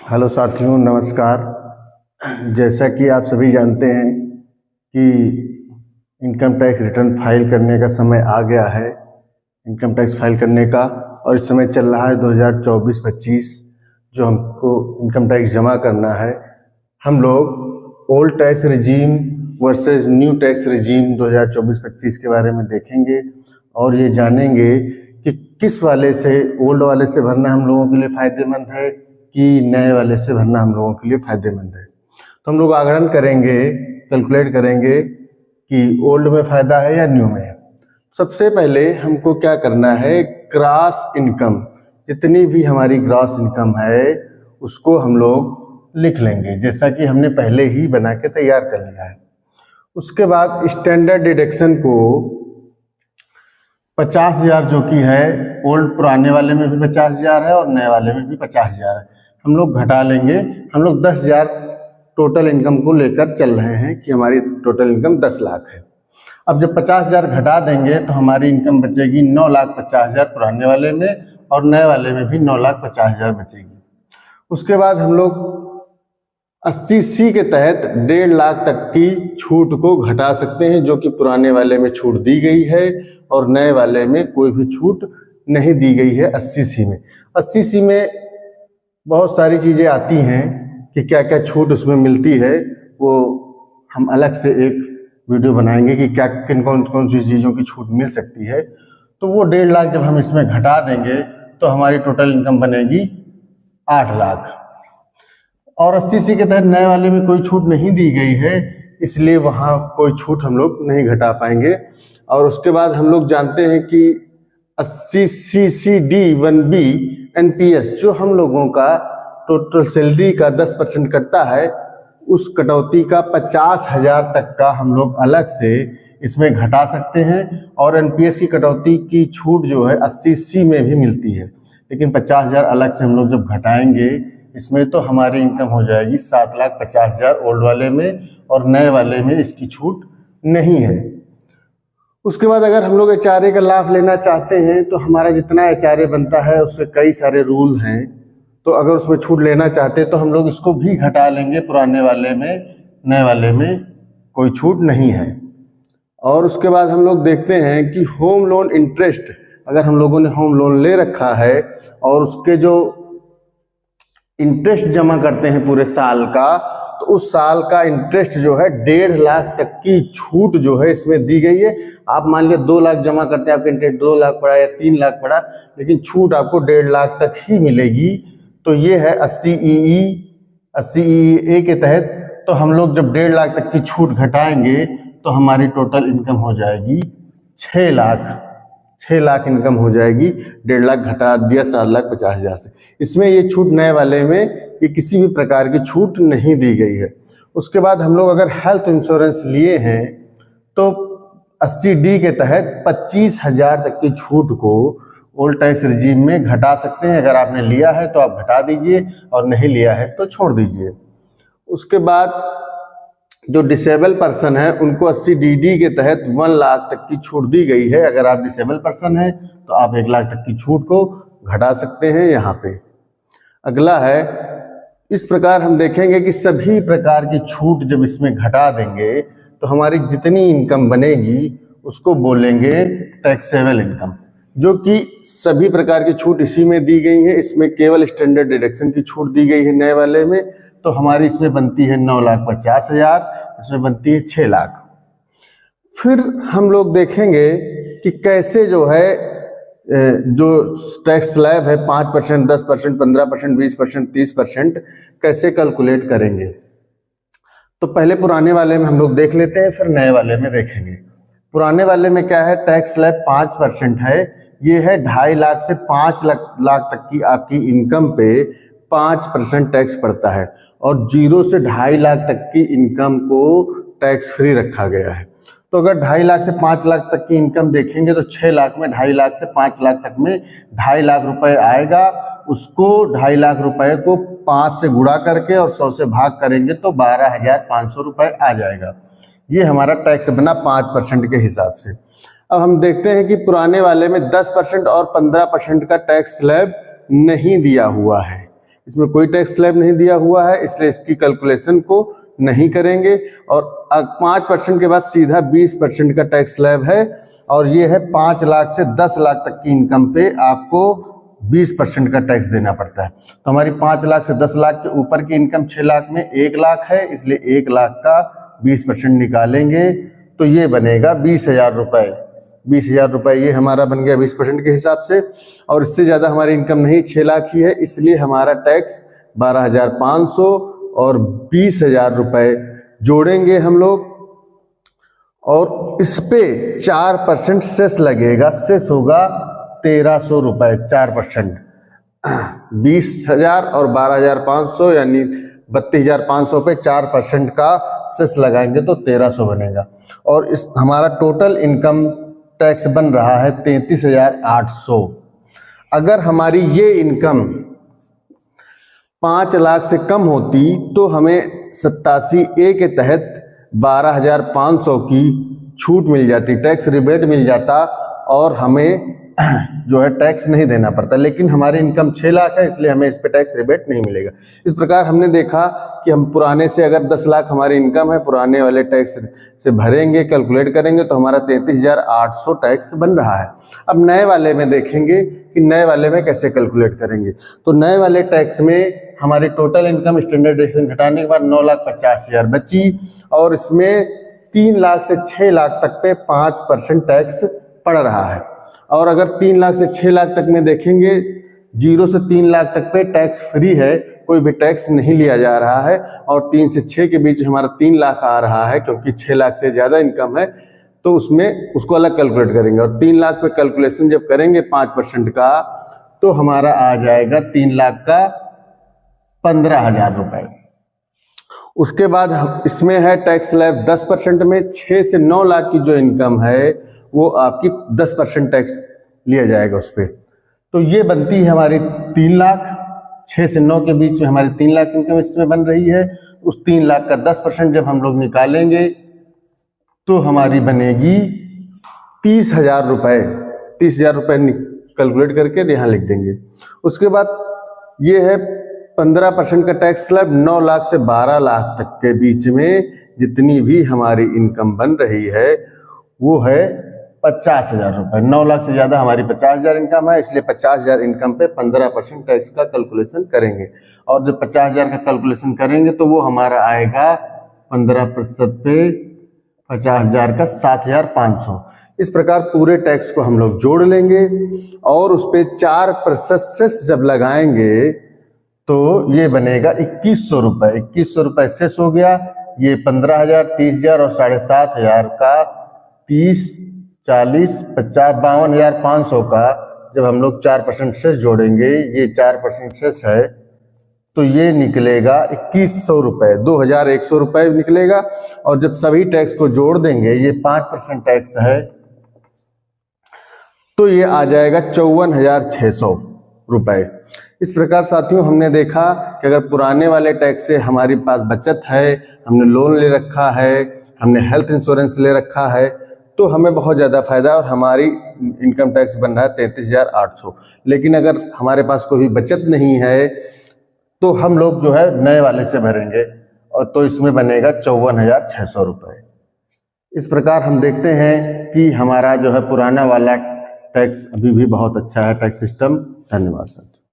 Hello साथियों, नमस्कार। जैसा कि आप सभी जानते हैं कि इनकम टैक्स रिटर्न फाइल करने का समय आ गया है, इनकम टैक्स फाइल करने का। और इस समय चल रहा है 2024-25 जो हमको इनकम टैक्स जमा करना है। हम लोग old tax regime versus new tax regime 2024-25 के बारे में देखेंगे और ये जानेंगे कि किस वाले से, ओल्ड वाले से भरना हम लोगों के लिए फ़ायदेमंद है कि नए वाले से भरना हम लोगों के लिए फ़ायदेमंद है। तो हम लोग आकलन करेंगे, कैलकुलेट करेंगे कि ओल्ड में फ़ायदा है या न्यू में। सबसे पहले हमको क्या करना है, ग्रॉस इनकम, जितनी भी हमारी ग्रॉस इनकम है उसको हम लोग लिख लेंगे, जैसा कि हमने पहले ही बना के तैयार कर लिया है। उसके बाद स्टैंडर्ड डिडक्शन को 50,000 जो कि है, ओल्ड पुराने वाले में भी 50,000 है और नए वाले में भी 50,000 है, हम लोग घटा लेंगे। हम लोग 10,000 टोटल इनकम को लेकर चल रहे हैं कि हमारी टोटल इनकम 10 लाख है। अब जब 50,000 घटा देंगे तो हमारी इनकम बचेगी 9,50,000 पुराने वाले में और नए वाले में भी 9,50,000 बचेगी। उसके बाद हम लोग 80C के तहत 1.5 लाख तक की छूट को घटा सकते हैं, जो कि पुराने वाले में छूट दी गई है और नए वाले में कोई भी छूट नहीं दी गई है। 80C में 80C में बहुत सारी चीज़ें आती हैं कि क्या क्या छूट उसमें मिलती है, वो हम अलग से एक वीडियो बनाएंगे कि क्या कौन सी चीज़ों की छूट मिल सकती है। तो वो 1.5 लाख जब हम इसमें घटा देंगे तो हमारी टोटल इनकम बनेगी 8 लाख। और 80C के तहत नए वाले में कोई छूट नहीं दी गई है, इसलिए वहाँ कोई छूट हम लोग नहीं घटा पाएंगे। और उसके बाद हम लोग जानते हैं कि 80CCD1B NPS जो हम लोगों का टोटल सैलरी का 10% कटता है, उस कटौती का 50,000 तक का हम लोग अलग से इसमें घटा सकते हैं। और NPS की कटौती की छूट जो है 80C में भी मिलती है, लेकिन 50,000 अलग से हम लोग जब घटाएंगे इसमें तो हमारी इनकम हो जाएगी 7,50,000 ओल्ड वाले में, और नए वाले में इसकी छूट नहीं है। उसके बाद अगर हम लोग HRA का लाभ लेना चाहते हैं तो हमारा जितना HRA बनता है उसमें कई सारे रूल हैं, तो अगर उसमें छूट लेना चाहते हैं तो हम लोग इसको भी घटा लेंगे पुराने वाले में, नए वाले में कोई छूट नहीं है। और उसके बाद हम लोग देखते हैं कि होम लोन इंटरेस्ट, अगर हम लोगों ने होम लोन ले रखा है और उसके जो इंटरेस्ट जमा करते हैं पूरे साल का, तो उस साल का इंटरेस्ट जो है 1.5 लाख तक की छूट जो है इसमें दी गई है। आप मान लीजिए 2 लाख जमा करते हैं, आपका इंटरेस्ट 2 लाख पड़ा या 3 लाख पड़ा, लेकिन छूट आपको 1.5 लाख तक ही मिलेगी। तो ये है 80EE के तहत। तो हम लोग जब 1.5 लाख तक की छूट घटाएंगे तो हमारी टोटल इनकम हो जाएगी 6 लाख। 6 लाख इनकम हो जाएगी, 1.5 लाख घटा दिया 7,50,000 से। इसमें ये छूट नए वाले में ये किसी भी प्रकार की छूट नहीं दी गई है। उसके बाद हम लोग अगर हेल्थ इंश्योरेंस लिए हैं तो 80D के तहत 25,000 तक की छूट को ओल्ड टैक्स रिजीम में घटा सकते हैं। अगर आपने लिया है तो आप घटा दीजिए और नहीं लिया है तो छोड़ दीजिए। उसके बाद जो डिसेबल पर्सन है उनको 80DD के तहत 1 लाख तक की छूट दी गई है। अगर आप डिसेबल पर्सन हैं तो आप 1 लाख तक की छूट को घटा सकते हैं यहाँ पे। अगला है, इस प्रकार हम देखेंगे कि सभी प्रकार की छूट जब इसमें घटा देंगे तो हमारी जितनी इनकम बनेगी उसको बोलेंगे टैक्सेबल इनकम, जो कि सभी प्रकार की छूट इसी में दी गई है। इसमें केवल स्टैंडर्ड डिडक्शन की छूट दी गई है नए वाले में, तो हमारी इसमें बनती है 9,50,000, इसमें बनती है 6 लाख। फिर हम लोग देखेंगे कि कैसे जो है जो टैक्स स्लैब है 5%, 10%, 15%, 20%, 30% कैसे कैलकुलेट करेंगे। तो पहले पुराने वाले में हम लोग देख लेते हैं, फिर नए वाले में देखेंगे। पुराने वाले में क्या है, टैक्स स्लैब 5% है। ये है 2.5 लाख से 5 लाख तक की आपकी इनकम पे 5% टैक्स पड़ता है, और 0 से 2.5 लाख तक की इनकम को टैक्स फ्री रखा गया है। तो अगर 2.5 लाख से 5 लाख तक की इनकम देखेंगे तो 6 लाख में 2.5 लाख से 5 लाख तक में 2.5 लाख रुपए आएगा। उसको 2.5 लाख रुपए को 5 से गुणा करके और 100 से भाग करेंगे तो 12,500 रुपये आ जाएगा। ये हमारा टैक्स बना 5% के हिसाब से। अब हम देखते हैं कि पुराने वाले में 10% और 15% का टैक्स स्लैब नहीं दिया हुआ है। इसमें कोई टैक्स स्लैब नहीं दिया हुआ है, इसलिए इसकी कैलकुलेशन को नहीं करेंगे। और 5% के बाद सीधा 20% का टैक्स स्लैब है, और ये है 5 लाख से 10 लाख तक की इनकम पे आपको 20% का टैक्स देना पड़ता है। तो हमारी 5 लाख से 10 लाख के ऊपर की इनकम 6 लाख में 1 लाख है, इसलिए 1 लाख का 20% निकालेंगे तो ये बनेगा 20,000 रुपये। 20,000 रुपये ये हमारा बन गया 20% के हिसाब से। और इससे ज़्यादा हमारी इनकम नहीं 6 लाख ही है, इसलिए हमारा टैक्स 12,500 और 20,000 रुपये जोड़ेंगे हम लोग, और इस पे 4% सेस लगेगा। सेस होगा 1,300 रुपये, 4%। 20,000 और 12,500 यानी 32,500 पे 4% का सेस लगाएंगे तो 1,300 बनेगा। और इस हमारा टोटल इनकम टैक्स बन रहा है 33,800। अगर हमारी ये इनकम 5 लाख से कम होती तो हमें 87A के तहत 12,500 की छूट मिल जाती, टैक्स रिबेट मिल जाता, और हमें जो है टैक्स नहीं देना पड़ता। लेकिन हमारी इनकम 6 लाख है, इसलिए हमें इस पे टैक्स रिबेट नहीं मिलेगा। इस प्रकार हमने देखा कि हम पुराने से अगर 10 लाख हमारी इनकम है, पुराने वाले टैक्स से भरेंगे, कैलकुलेट करेंगे तो हमारा 33,800 टैक्स बन रहा है। अब नए वाले में देखेंगे कि नए वाले में कैसे कैलकुलेट करेंगे। तो नए वाले टैक्स में हमारी टोटल इनकम स्टैंडर्ड डिडक्शन घटाने के बाद 9,50,000 बची, और इसमें 3 लाख से 6 लाख तक पे 5% टैक्स पड़ रहा है। और अगर 3 लाख से 6 लाख तक में देखेंगे, 0 से 3 लाख तक पे टैक्स फ्री है, कोई भी टैक्स नहीं लिया जा रहा है। और 3 से 6 के बीच हमारा 3 लाख आ रहा है, क्योंकि 6 लाख से ज़्यादा इनकम है तो उसमें उसको अलग कैलकुलेट करेंगे। और 3 लाख पे कैलकुलेशन जब करेंगे 5% का, तो हमारा आ जाएगा 3 लाख का 15,000 रुपये। उसके बाद इसमें है टैक्स स्लैब 10% में। 6 से 9 लाख की जो इनकम है वो आपकी 10% टैक्स लिया जाएगा उस पर। तो ये बनती है हमारी 3 लाख। 6 से 9 के बीच में हमारी 3 लाख इनकम इसमें बन रही है। उस 3 लाख का 10% जब हम लोग निकालेंगे तो हमारी बनेगी 30,000 रुपये। 30,000 रुपये कैलकुलेट करके यहाँ लिख देंगे। उसके बाद ये है 15% का टैक्स स्लैब। 9 लाख से 12 लाख तक के बीच में जितनी भी हमारी इनकम बन रही है वो है 50,000 रुपये। 9 लाख से ज़्यादा हमारी 50,000 इनकम है, इसलिए 50,000 इनकम पे 15% टैक्स का कैलकुलेशन करेंगे। और जब 50,000 का कैलकुलेशन करेंगे तो वो हमारा आएगा 15% पे 50,000 का 7,500। इस प्रकार पूरे टैक्स को हम लोग जोड़ लेंगे, और उस पर 4% सेस जब लगाएंगे तो ये बनेगा 2,100 रुपये। 2,100 रुपये सेस हो गया। ये 15,000, 30,000 और 7,500 का 30, 40, 50, 52,500 का जब हम लोग 4% सेस जोड़ेंगे, ये 4% सेस है तो ये निकलेगा 2,100 रुपये, 2,100 रुपये निकलेगा। और जब सभी टैक्स को जोड़ देंगे, ये 5% टैक्स है तो ये आ जाएगा 54,600 रुपये। इस प्रकार साथियों हमने देखा कि अगर पुराने वाले टैक्स से हमारे पास बचत है, हमने लोन ले रखा है, हमने हेल्थ इंश्योरेंस ले रखा है, तो हमें बहुत ज़्यादा फायदा, और हमारी इनकम टैक्स बन रहा है 33,800। लेकिन अगर हमारे पास कोई भी बचत नहीं है तो हम लोग जो है नए वाले से भरेंगे, और तो इसमें बनेगा 54,600 रुपये। इस प्रकार हम देखते हैं कि हमारा जो है पुराना वाला टैक्स अभी भी बहुत अच्छा है टैक्स सिस्टम। धन्यवाद सर।